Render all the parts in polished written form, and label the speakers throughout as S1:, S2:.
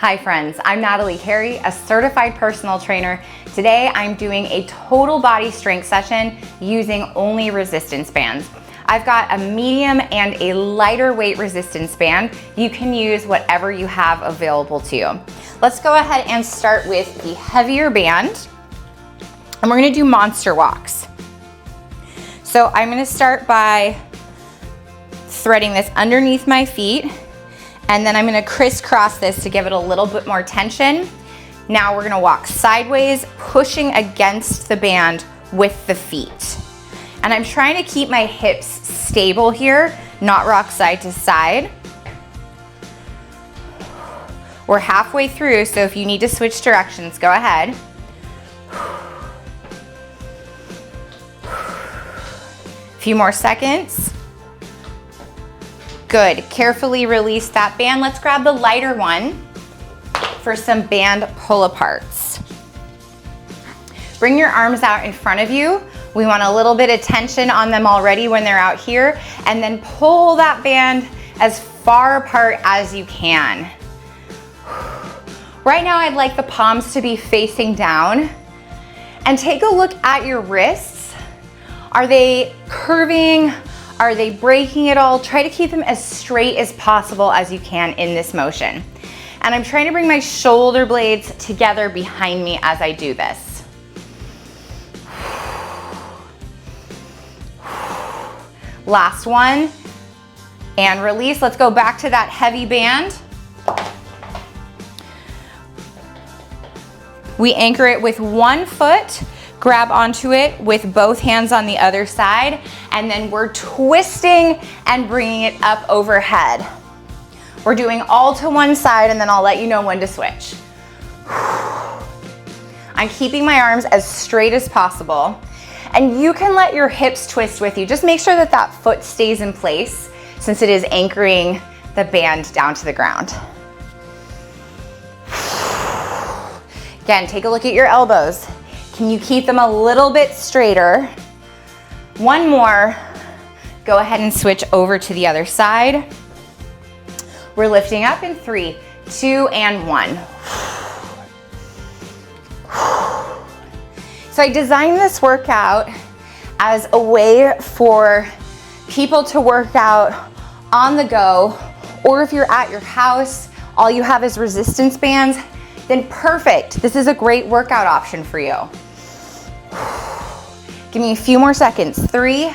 S1: Hi friends, I'm Natalie Carey, a certified personal trainer. Today I'm doing a total body strength session using only resistance bands. I've got a medium and a lighter weight resistance band. You can use whatever you have available to you. Let's go ahead and start with the heavier band. And we're gonna do monster walks. So I'm gonna start by threading this underneath my feet, and then I'm gonna crisscross this to give it a little bit more tension. Now we're gonna walk sideways, pushing against the band with the feet. And I'm trying to keep my hips stable here, not rock side to side. We're halfway through, so if you need to switch directions, go ahead. A few more seconds. Good, carefully release that band. Let's grab the lighter one for some band pull-aparts. Bring your arms out in front of you. We want a little bit of tension on them already when they're out here, and then pull that band as far apart as you can. Right now, I'd like the palms to be facing down, and take a look at your wrists. Are they curving? Are they breaking at all? Try to keep them as straight as possible as you can in this motion. And I'm trying to bring my shoulder blades together behind me as I do this. Last one, and release. Let's go back to that heavy band. We anchor it with one foot, grab onto it with both hands on the other side, and then we're twisting and bringing it up overhead. We're doing all to one side, and then I'll let you know when to switch. I'm keeping my arms as straight as possible, and you can let your hips twist with you. Just make sure that that foot stays in place since it is anchoring the band down to the ground. Again, take a look at your elbows. Can you keep them a little bit straighter? One more. Go ahead and switch over to the other side. We're lifting up in 3, 2, and 1. So I designed this workout as a way for people to work out on the go, or if you're at your house, all you have is resistance bands, then perfect. This is a great workout option for you. Give me a few more seconds. 3,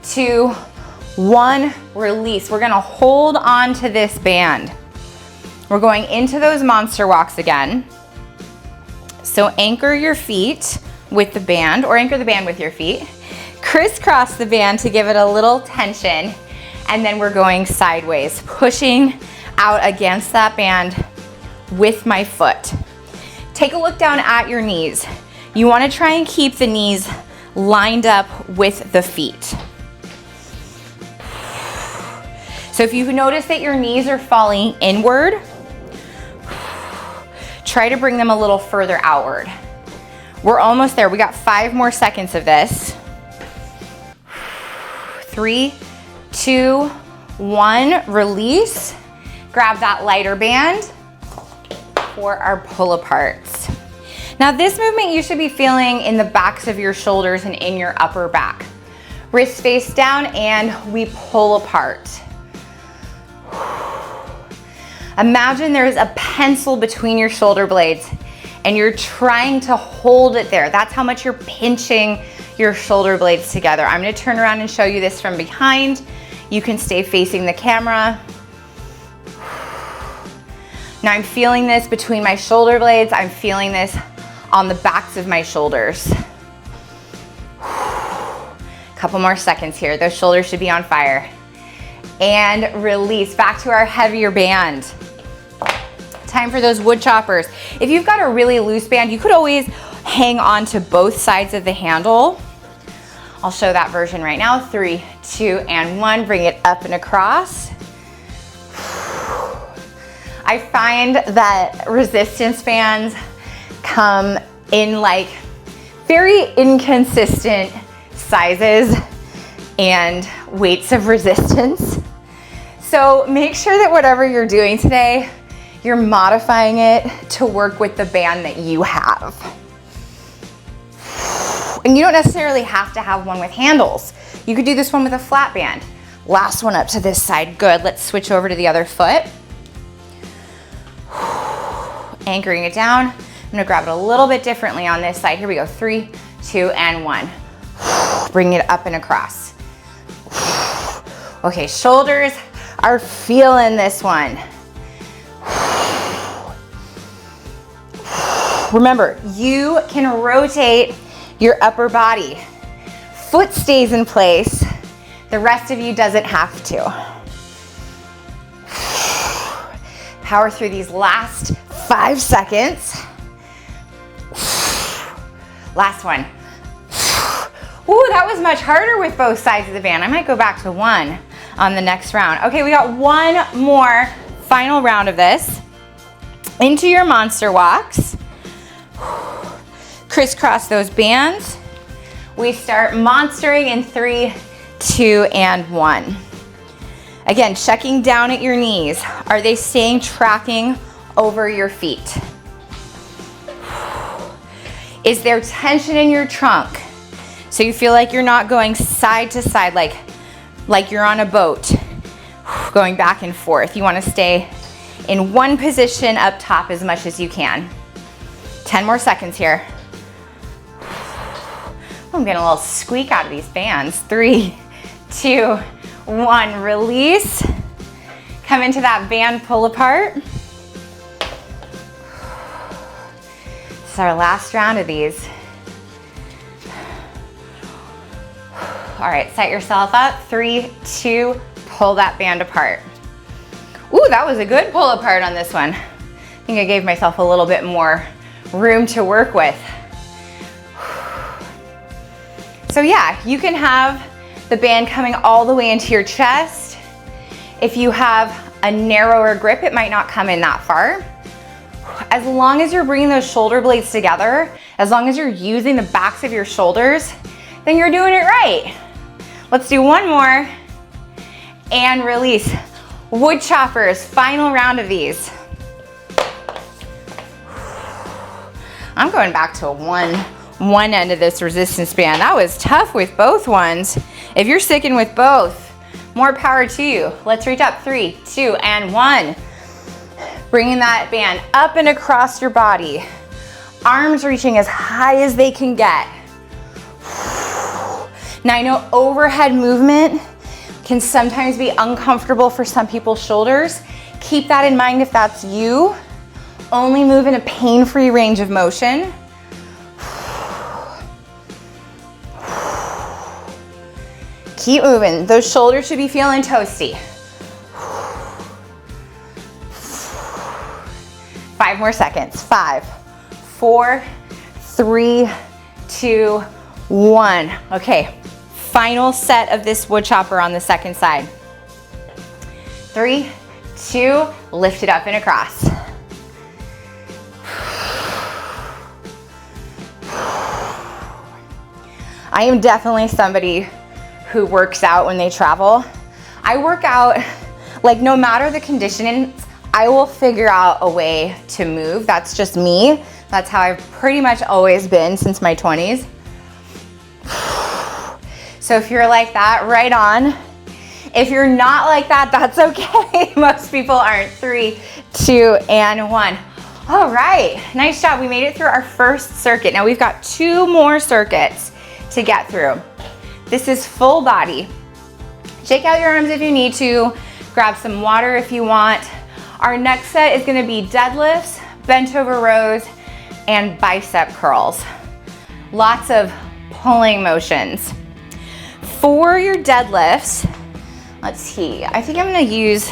S1: 2, 1, release. We're gonna hold on to this band. We're going into those monster walks again. So anchor your feet with the band, or anchor the band with your feet. Crisscross the band to give it a little tension, and then we're going sideways, pushing out against that band with my foot. Take a look down at your knees. You want to try and keep the knees lined up with the feet. So if you notice that your knees are falling inward, try to bring them a little further outward. We're almost there. We got 5 more seconds of this. 3, 2, 1, release. Grab that lighter band for our pull-aparts. Now this movement you should be feeling in the backs of your shoulders and in your upper back. Wrists face down, and we pull apart. Imagine there is a pencil between your shoulder blades and you're trying to hold it there. That's how much you're pinching your shoulder blades together. I'm gonna turn around and show you this from behind. You can stay facing the camera. Now I'm feeling this between my shoulder blades. I'm feeling this on the backs of my shoulders. Couple more seconds here. Those shoulders should be on fire. And release. Back to our heavier band. Time for those wood choppers. If you've got a really loose band, you could always hang on to both sides of the handle. I'll show that version right now. 3, 2, and 1. Bring it up and across. I find that resistance bands come in like very inconsistent sizes and weights of resistance. So make sure that whatever you're doing today, You're modifying it to work with the band that you have. And you don't necessarily have to have one with handles. You could do this one with a flat band. Last one up to this side. Good. Let's switch over to the other foot. Anchoring it down. I'm gonna grab it a little bit differently on this side. Here we go. 3, 2, and 1. Bring it up and across. Okay, shoulders are feeling this one. Remember, you can rotate your upper body. Foot stays in place. The rest of you doesn't have to. Power through these last 5 seconds. Last one. Ooh, that was much harder with both sides of the band. I might go back to 1 on the next round. Okay, we got one more final round of this. Into your monster walks. Crisscross those bands. We start monstering in 3, 2, and 1. Again, checking down at your knees. Are they staying tracking over your feet? Is there tension in your trunk? So you feel like you're not going side to side, like you're on a boat, going back and forth. You want to stay in one position up top as much as you can. 10 more seconds here. I'm getting a little squeak out of these bands. 3, 2, 1, release. Come into that band pull apart. This is our last round of these. All right, set yourself up. 3, 2, pull that band apart. Ooh, that was a good pull apart on this one. I think I gave myself a little bit more room to work with. So yeah, you can have the band coming all the way into your chest. If you have a narrower grip, it might not come in that far. As long as you're bringing those shoulder blades together, as long as you're using the backs of your shoulders, then you're doing it right. Let's do one more and release. Wood choppers, final round of these. I'm going back to one end of this resistance band. That was tough with both ones. If you're sticking with both, more power to you. Let's reach up. 3, 2, and 1. Bringing that band up and across your body. Arms reaching as high as they can get. Now I know overhead movement can sometimes be uncomfortable for some people's shoulders. Keep that in mind if that's you. Only move in a pain-free range of motion. Keep moving. Those shoulders should be feeling toasty. 5 more seconds. 5, 4, 3, 2, 1. Okay, final set of this wood chopper on the second side. 3, 2, lift it up and across. I am definitely somebody who works out when they travel. I work out, like no matter the conditions, I will figure out a way to move. That's just me. That's how I've pretty much always been since my 20s. So if you're like that, right on. If you're not like that, that's okay. Most people aren't. 3, 2, and 1. All right, nice job. We made it through our first circuit. Now we've got 2 more circuits to get through. This is full body. Shake out your arms if you need to. Grab some water if you want. Our next set is gonna be deadlifts, bent over rows, and bicep curls. Lots of pulling motions. For your deadlifts, let's see, I think I'm gonna use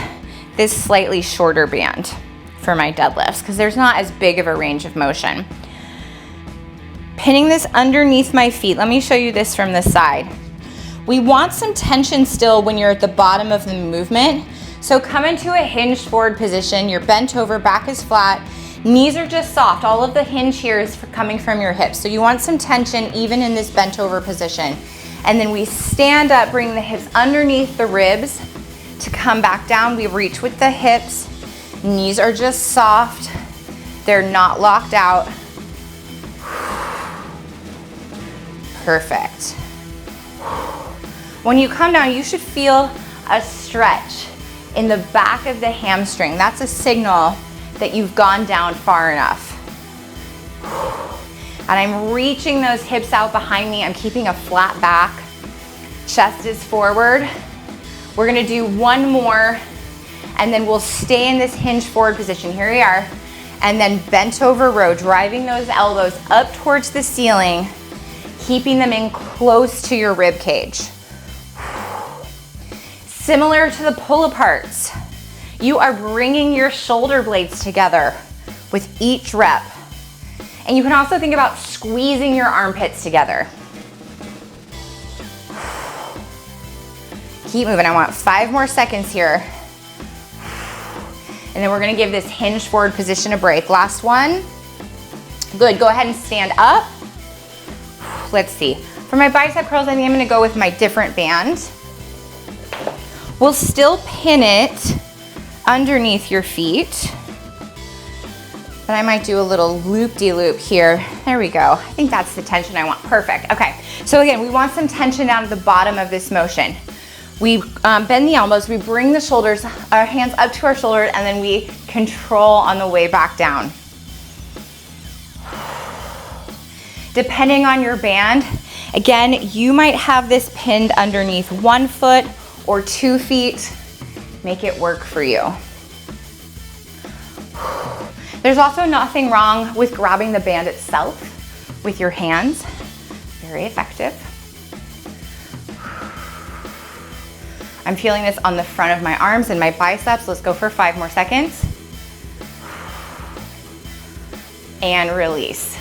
S1: this slightly shorter band for my deadlifts because there's not as big of a range of motion. Pinning this underneath my feet. Let me show you this from the side. We want some tension still when you're at the bottom of the movement. So come into a hinged forward position. You're bent over, back is flat. Knees are just soft. All of the hinge here is coming from your hips. So you want some tension even in this bent over position. And then we stand up, bring the hips underneath the ribs to come back down. We reach with the hips Knees are just soft. They're not locked out. Perfect. When you come down, you should feel a stretch in the back of the hamstring. That's a signal that you've gone down far enough. And I'm reaching those hips out behind me. I'm keeping a flat back. Chest is forward. We're gonna do one more, and then we'll stay in this hinge forward position. Here we are. And then bent over row, driving those elbows up towards the ceiling, keeping them in close to your rib cage. Similar to the pull aparts, you are bringing your shoulder blades together with each rep. And you can also think about squeezing your armpits together. Keep moving. I want 5 more seconds here. And then we're gonna give this hinge forward position a break. Last one. Good, go ahead and stand up. Let's see. For my bicep curls, I think I'm gonna go with my different band. We'll still pin it underneath your feet, but I might do a little loop-de-loop here. There we go. I think that's the tension I want. Perfect. Okay, so again, we want some tension down at the bottom of this motion. We bend the elbows, we bring the shoulders, our hands up to our shoulders, and then we control on the way back down. Depending on your band, again, you might have this pinned underneath 1 foot or 2 feet. Make it work for you. There's also nothing wrong with grabbing the band itself with your hands. Very effective. I'm feeling this on the front of my arms and my biceps. Let's go for 5 more seconds. And release.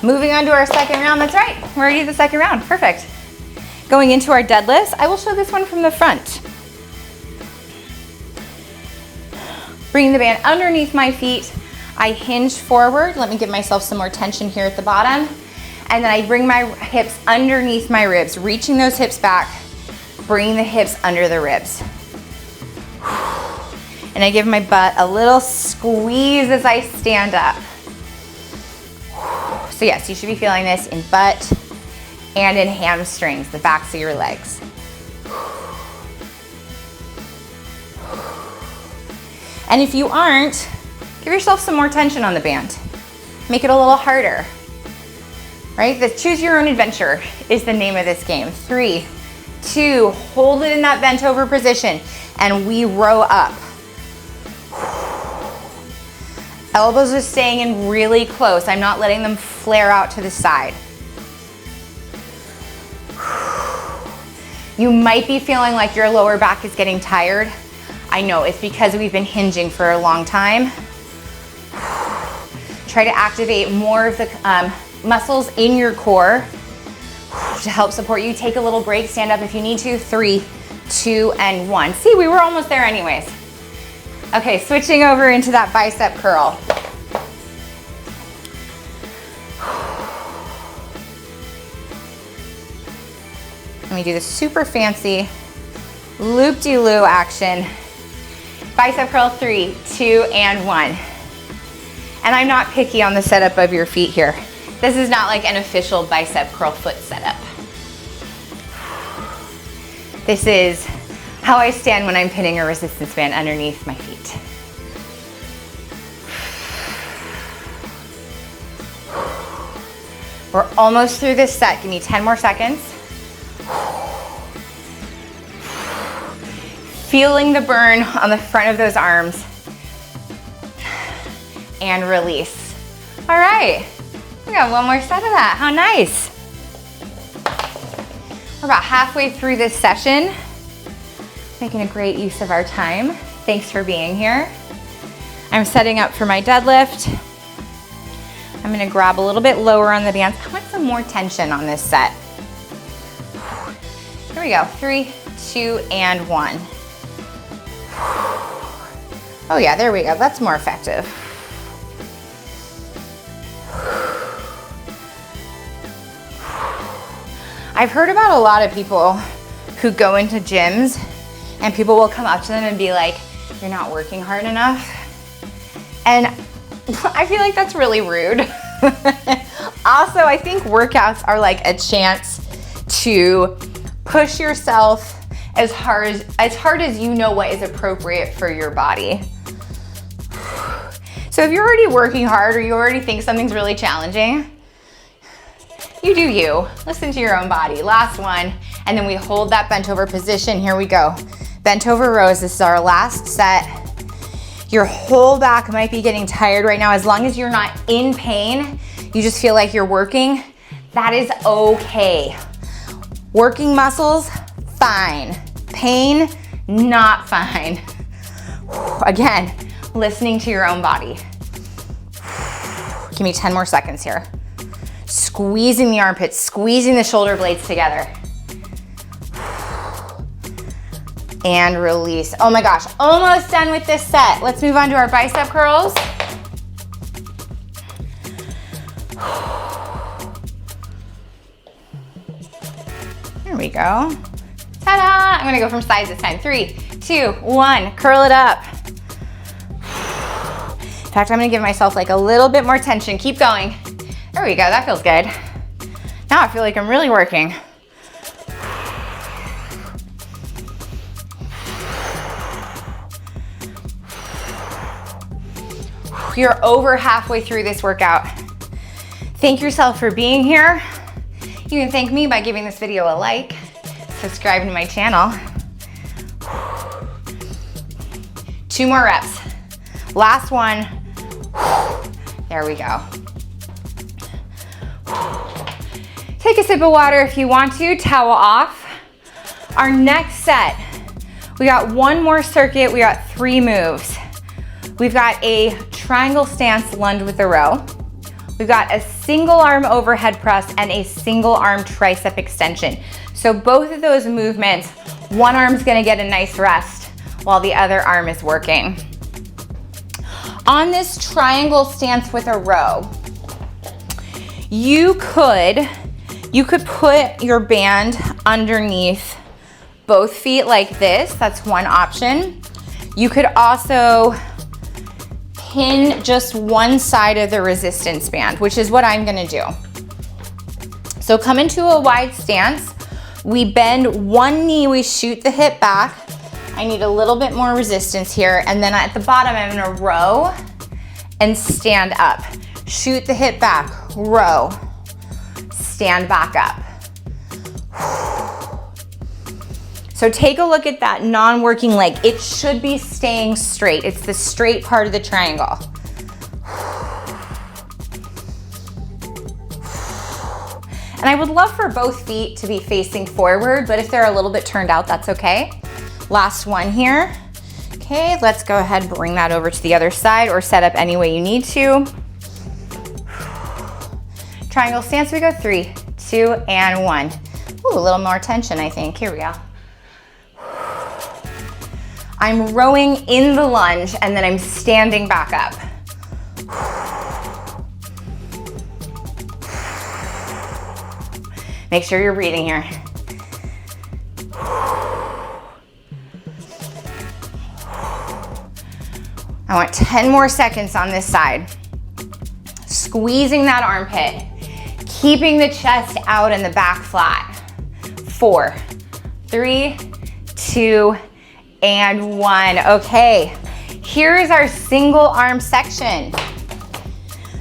S1: Moving on to our second round. That's right, we're already at the second round. Perfect. Going into our deadlifts, I will show this one from the front. Bringing the band underneath my feet, I hinge forward. Let me give myself some more tension here at the bottom. And then I bring my hips underneath my ribs, reaching those hips back, bringing the hips under the ribs. And I give my butt a little squeeze as I stand up. So yes, you should be feeling this in butt and in hamstrings, the backs of your legs. And if you aren't, give yourself some more tension on the band. Make it a little harder, right? The choose your own adventure is the name of this game. 3, 2, hold it in that bent over position, and we row up. Elbows are staying in really close. I'm not letting them flare out to the side. You might be feeling like your lower back is getting tired. I know, it's because we've been hinging for a long time. Try to activate more of the muscles in your core to help support you. Take a little break, stand up if you need to. 3, 2, and 1. See, we were almost there anyways. Okay, switching over into that bicep curl. Let me do the super fancy loop-de-loo action. Bicep curl, 3, 2, and 1. And I'm not picky on the setup of your feet here. This is not like an official bicep curl foot setup. This is how I stand when I'm pinning a resistance band underneath my feet. We're almost through this set. Give me 10 more seconds. Feeling the burn on the front of those arms. And release. All right, we got one more set of that. How nice. We're about halfway through this session. Making a great use of our time. Thanks for being here. I'm setting up for my deadlift. I'm gonna grab a little bit lower on the bands. I want some more tension on this set. Here we go, 3, 2, and 1. Oh yeah, there we go, that's more effective. I've heard about a lot of people who go into gyms and people will come up to them and be like, you're not working hard enough. And I feel like that's really rude. Also, I think workouts are like a chance to push yourself as hard as you know what is appropriate for your body. So if you're already working hard or you already think something's really challenging, you do you. Listen to your own body. Last one, and then we hold that bent over position. Here we go. Bent over rows. This is our last set. Your whole back might be getting tired right now. As long as you're not in pain, you just feel like you're working, that is okay. Working muscles, fine. Pain, not fine. Again, listening to your own body. Give me 10 more seconds here. Squeezing the armpits, squeezing the shoulder blades together. And release. Oh my gosh, almost done with this set. Let's move on to our bicep curls. There we go. Ta-da! I'm gonna go from sides this time. 3, 2, 1, curl it up. In fact, I'm gonna give myself like a little bit more tension. Keep going. There we go, that feels good. Now I feel like I'm really working. You're over halfway through this workout. Thank yourself for being here. You can thank me by giving this video a like, subscribing to my channel. 2 more reps. Last one. There we go. Take a sip of water if you want to, towel off. Our next set, we got one more circuit, we got 3 moves. We've got a triangle stance lunge with a row. We've got a single arm overhead press and a single arm tricep extension. So both of those movements, one arm's gonna get a nice rest while the other arm is working. On this triangle stance with a row, you could put your band underneath both feet like this. That's one option. You could also pin just one side of the resistance band, which is what I'm gonna do. So come into a wide stance. We bend one knee, we shoot the hip back. I need a little bit more resistance here. And then at the bottom, I'm gonna row and stand up. Shoot the hip back, row, stand back up. So take a look at that non-working leg. It should be staying straight. It's the straight part of the triangle. And I would love for both feet to be facing forward, but if they're a little bit turned out, that's okay. Last one here. Okay, let's go ahead and bring that over to the other side or set up any way you need to. Triangle stance, we go 3, 2, and 1. Ooh, a little more tension, I think. Here we go. I'm rowing in the lunge and then I'm standing back up. Make sure you're breathing here. I want 10 more seconds on this side. Squeezing that armpit, keeping the chest out and the back flat. 4, 3, 2, and 1. Okay, here is our single arm section.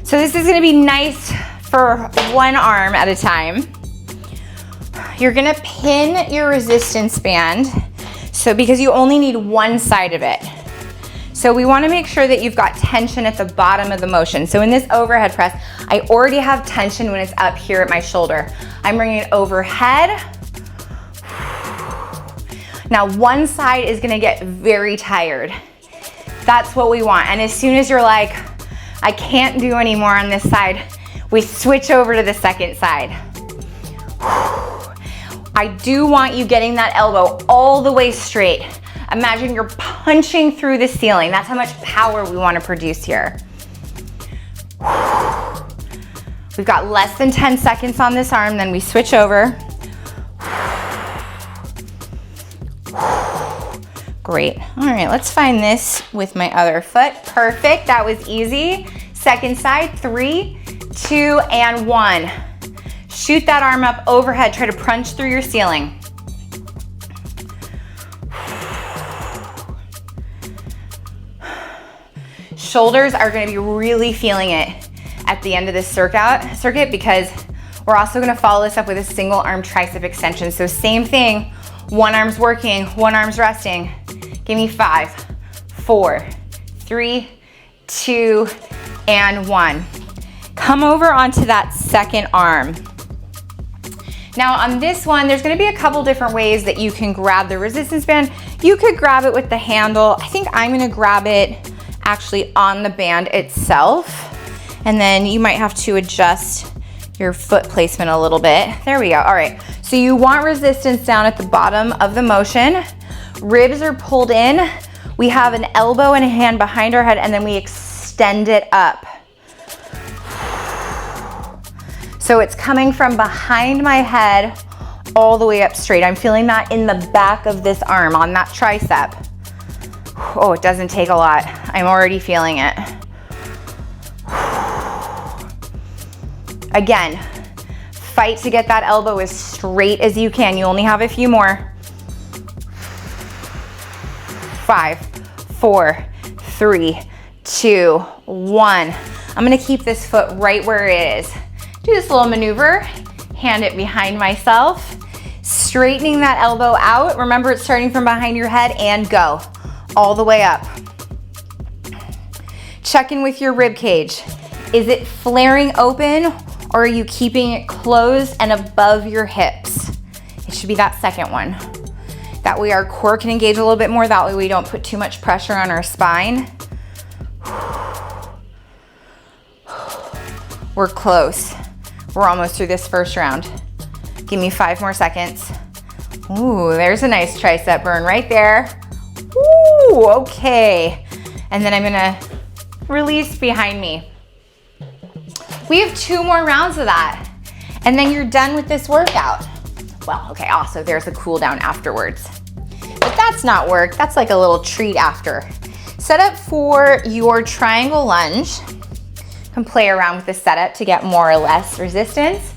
S1: So this is gonna be nice for one arm at a time. You're gonna pin your resistance band, so because you only need one side of it. So we wanna make sure that you've got tension at the bottom of the motion. So in this overhead press, I already have tension when it's up here at my shoulder. I'm bringing it overhead. Now one side is gonna get very tired. That's what we want. And as soon as you're like, I can't do any more on this side, we switch over to the second side. I do want you getting that elbow all the way straight. Imagine you're punching through the ceiling. That's how much power we want to produce here. We've got less than 10 seconds on this arm, then we switch over. Great. All right, let's find this with my other foot. Perfect, that was easy. Second side, 3, 2, and 1. Shoot that arm up overhead. Try to punch through your ceiling. Shoulders are gonna be really feeling it at the end of this circuit because we're also gonna follow this up with a single arm tricep extension. So same thing, one arm's working, one arm's resting. Give me 5, 4, 3, 2, and 1. Come over onto that second arm. Now on this one, there's gonna be a couple different ways that you can grab the resistance band. You could grab it with the handle. I think I'm gonna grab it actually on the band itself. And then you might have to adjust your foot placement a little bit. There we go, all right. So you want resistance down at the bottom of the motion. Ribs are pulled in. We have an elbow and a hand behind our head and then we extend it up. So it's coming from behind my head all the way up straight. I'm feeling that in the back of this arm on that tricep. Oh, it doesn't take a lot. I'm already feeling it. Again, fight to get that elbow as straight as you can. You only have a few more. 5, 4, 3, 2, 1. I'm gonna keep this foot right where it is. Do this little maneuver, hand it behind myself, straightening that elbow out. Remember, it's starting from behind your head and go all the way up. Check in with your rib cage. Is it flaring open or are you keeping it closed and above your hips? It should be that second one. That way our core can engage a little bit more. That way we don't put too much pressure on our spine. We're close. We're almost through this first round. Give me 5 more seconds. Ooh, there's a nice tricep burn right there. Ooh, okay. And then I'm gonna release behind me. We have 2 more rounds of that. And then you're done with this workout. Well, okay, also there's a cool down afterwards. But that's not work, that's like a little treat after. Set up for your triangle lunge. You can play around with the setup to get more or less resistance.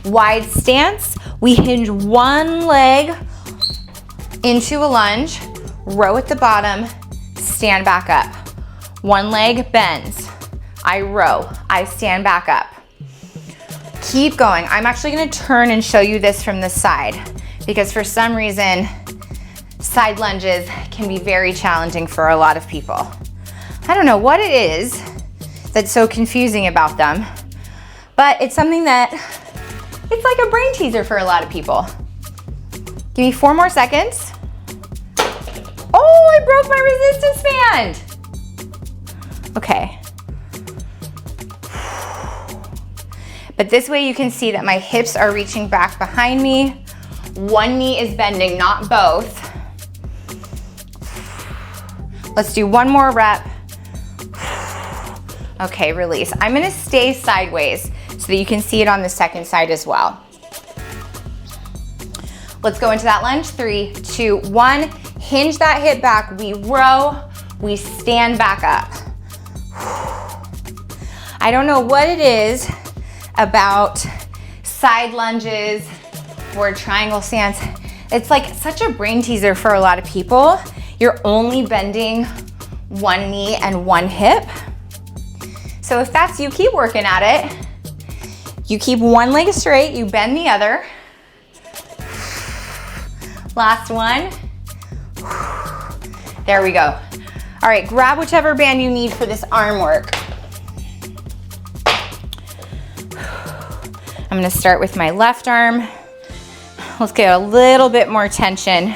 S1: Wide stance, we hinge one leg into a lunge, row at the bottom, stand back up. One leg bends, I row, I stand back up. Keep going. I'm actually gonna turn and show you this from the side because for some reason, side lunges can be very challenging for a lot of people. I don't know what it is that's so confusing about them, but it's something that, it's like a brain teaser for a lot of people. Give me 4 more seconds. Oh, I broke my resistance band. Okay. But this way you can see that my hips are reaching back behind me. One knee is bending, not both. Let's do 1 more rep. Okay, release. I'm gonna stay sideways so that you can see it on the second side as well. Let's go into that lunge. 3, 2, 1. Hinge that hip back. We row, we stand back up. I don't know what it is about side lunges or triangle stance. It's like such a brain teaser for a lot of people. You're only bending one knee and one hip. So if that's you, keep working at it. You keep one leg straight, you bend the other. Last one. There we go. All right, grab whichever band you need for this arm work. I'm gonna start with my left arm. Let's get a little bit more tension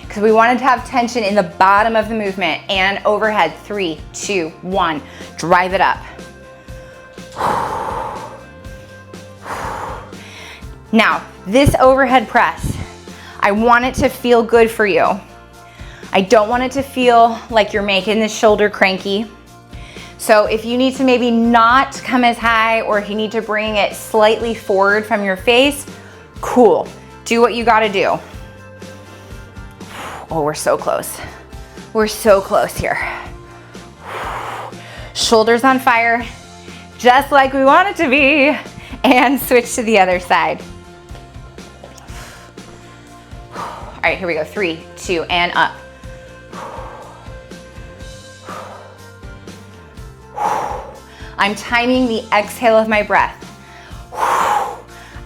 S1: because we wanted to have tension in the bottom of the movement and overhead. 3, 2, 1, drive it up. Now, this overhead press, I want it to feel good for you. I don't want it to feel like you're making the shoulder cranky. So if you need to maybe not come as high or if you need to bring it slightly forward from your face, cool. Do what you gotta do. Oh, we're so close. We're so close here. Shoulders on fire, just like we want it to be, and switch to the other side. All right, here we go. 3, 2, and up. I'm timing the exhale of my breath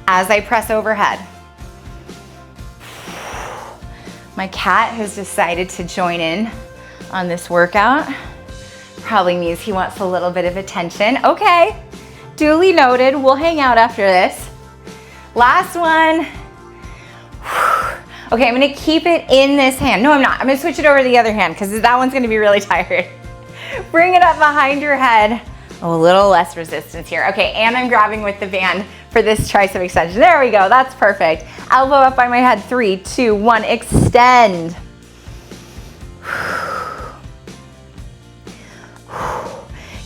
S1: as I press overhead. My cat has decided to join in on this workout. Probably means he wants a little bit of attention. Okay, duly noted. We'll hang out after this. Last one. Okay, I'm gonna keep it in this hand. No, I'm not. I'm gonna switch it over to the other hand because that one's gonna be really tired. Bring it up behind your head. A little less resistance here. Okay, and I'm grabbing with the band for this tricep extension. There we go, that's perfect. Elbow up by my head, 3, 2, 1, extend.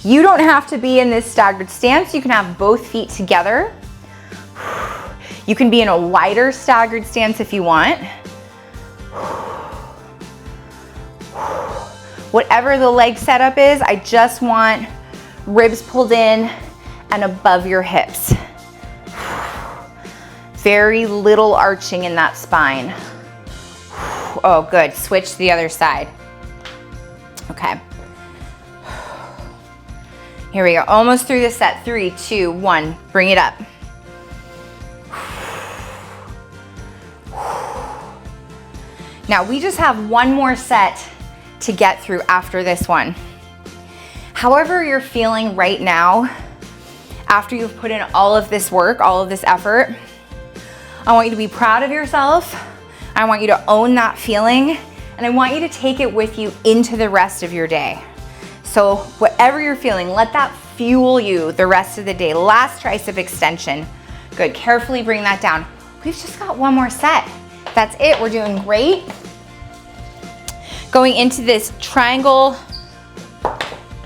S1: You don't have to be in this staggered stance. You can have both feet together. You can be in a wider staggered stance if you want. Whatever the leg setup is, I just want ribs pulled in and above your hips. Very little arching in that spine. Oh, good. Switch to the other side. Okay. Here we go. Almost through the set. 3, 2, 1. Bring it up. Now we just have one more set to get through after this one. However you're feeling right now, after you've put in all of this work, all of this effort, I want you to be proud of yourself. I want you to own that feeling, and I want you to take it with you into the rest of your day. So whatever you're feeling, let that fuel you the rest of the day. Last tricep extension. Good, carefully bring that down. We've just got one more set. That's it, we're doing great. Going into this triangle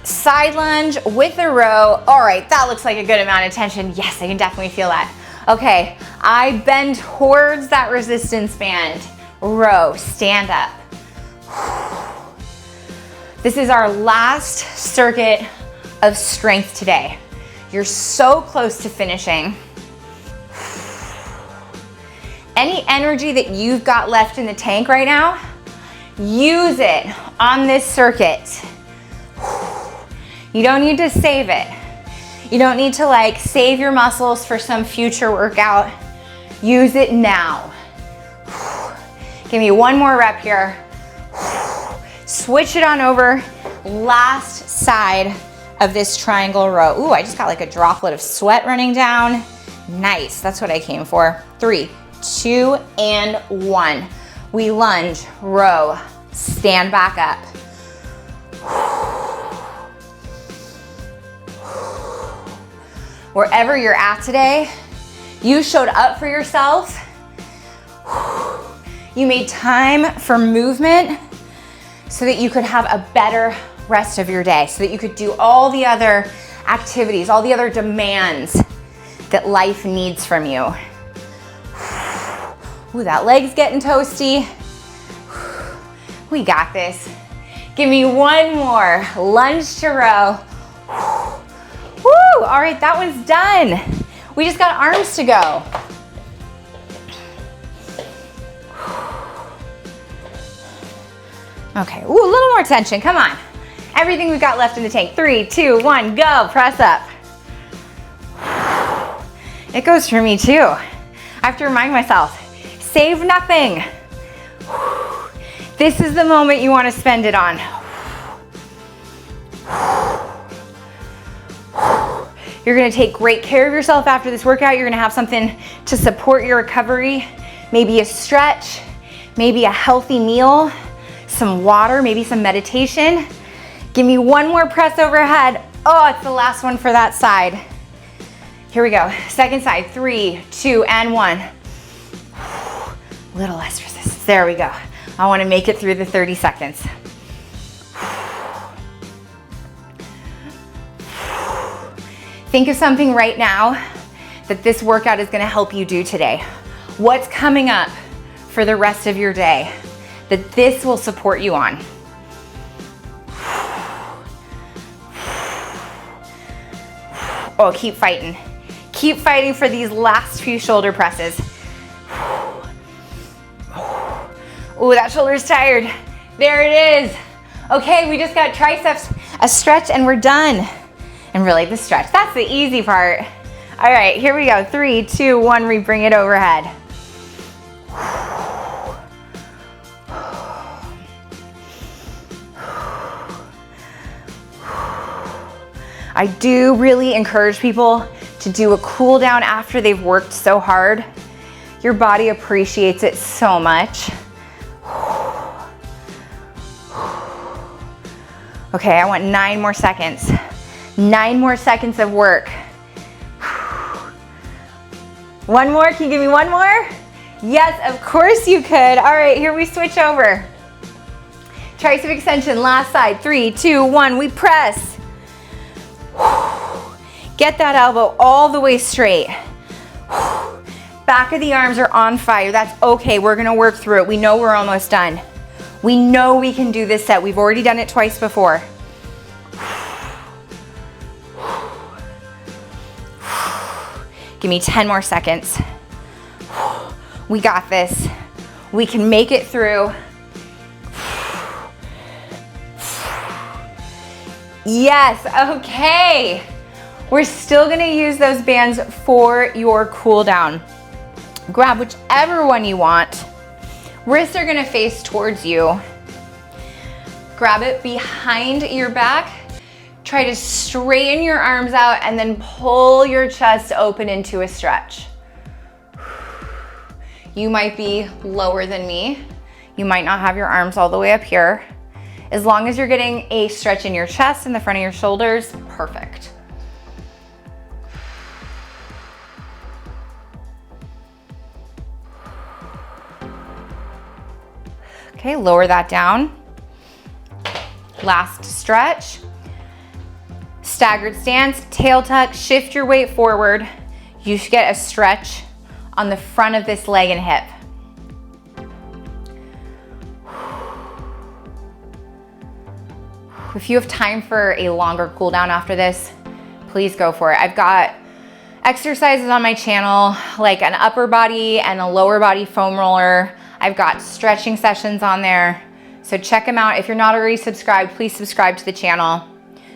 S1: side lunge with a row. All right, that looks like a good amount of tension. Yes, I can definitely feel that. Okay, I bend towards that resistance band. Row, stand up. This is our last circuit of strength today. You're so close to finishing. Any energy that you've got left in the tank right now, use it on this circuit. You don't need to save it. You don't need to like save your muscles for some future workout. Use it now. Give me one more rep here. Switch it on over. Last side of this triangle row. Ooh, I just got like a droplet of sweat running down. Nice, that's what I came for. 3, 2, and 1. We lunge, row, stand back up. Wherever you're at today, you showed up for yourself. You made time for movement so that you could have a better rest of your day, so that you could do all the other activities, all the other demands that life needs from you. Ooh, that leg's getting toasty. We got this. Give me one more. Lunge to row. Woo! All right, that one's done. We just got arms to go. Okay, ooh, a little more tension, come on. Everything we've got left in the tank. 3, 2, 1, go, press up. It goes for me too. I have to remind myself, save nothing. This is the moment you want to spend it on. You're gonna take great care of yourself after this workout. You're gonna have something to support your recovery. Maybe a stretch, maybe a healthy meal, some water, maybe some meditation. Give me one more press overhead. Oh, it's the last one for that side. Here we go, second side, 3, 2, and 1. Little less resistance, there we go. I wanna make it through the 30 seconds. Think of something right now that this workout is gonna help you do today. What's coming up for the rest of your day that this will support you on? Oh, keep fighting. Keep fighting for these last few shoulder presses. Ooh, that shoulder's tired. There it is. Okay, we just got triceps, a stretch, and we're done. And really, the stretch, that's the easy part. All right, here we go. 3, 2, 1, we bring it overhead. I do really encourage people to do a cool down after they've worked so hard. Your body appreciates it so much. Okay, I want 9 more seconds. 9 more seconds of work. One more, can you give me one more? Yes, of course you could. All right, here we switch over. Tricep extension, last side. 3, 2, 1, we press. Get that elbow all the way straight. Back of the arms are on fire. That's okay, we're gonna work through it. We know we're almost done. We know we can do this set. We've already done it twice before. Give me 10 more seconds. We got this. We can make it through. Yes, okay. We're still gonna use those bands for your cool down. Grab whichever one you want. Wrists are gonna face towards you. Grab it behind your back. Try to straighten your arms out and then pull your chest open into a stretch. You might be lower than me. You might not have your arms all the way up here. As long as you're getting a stretch in your chest and the front of your shoulders, perfect. Okay, lower that down. Last stretch. Staggered stance, tail tuck, shift your weight forward. You should get a stretch on the front of this leg and hip. If you have time for a longer cool down after this, please go for it. I've got exercises on my channel, like an upper body and a lower body foam roller. I've got stretching sessions on there. So check them out. If you're not already subscribed, please subscribe to the channel.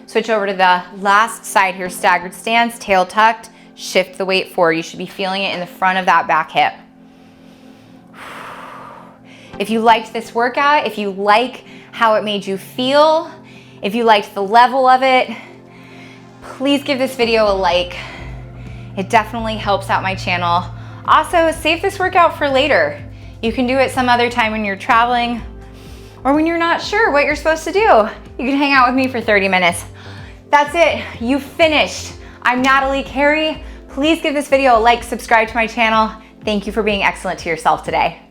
S1: Switch over to the last side here, staggered stance, tail tucked, shift the weight forward. You should be feeling it in the front of that back hip. If you liked this workout, if you like how it made you feel, if you liked the level of it, please give this video a like. It definitely helps out my channel. Also, save this workout for later. You can do it some other time when you're traveling or when you're not sure what you're supposed to do. You can hang out with me for 30 minutes. That's it, you finished. I'm Natalie Carey. Please give this video a like, subscribe to my channel. Thank you for being excellent to yourself today.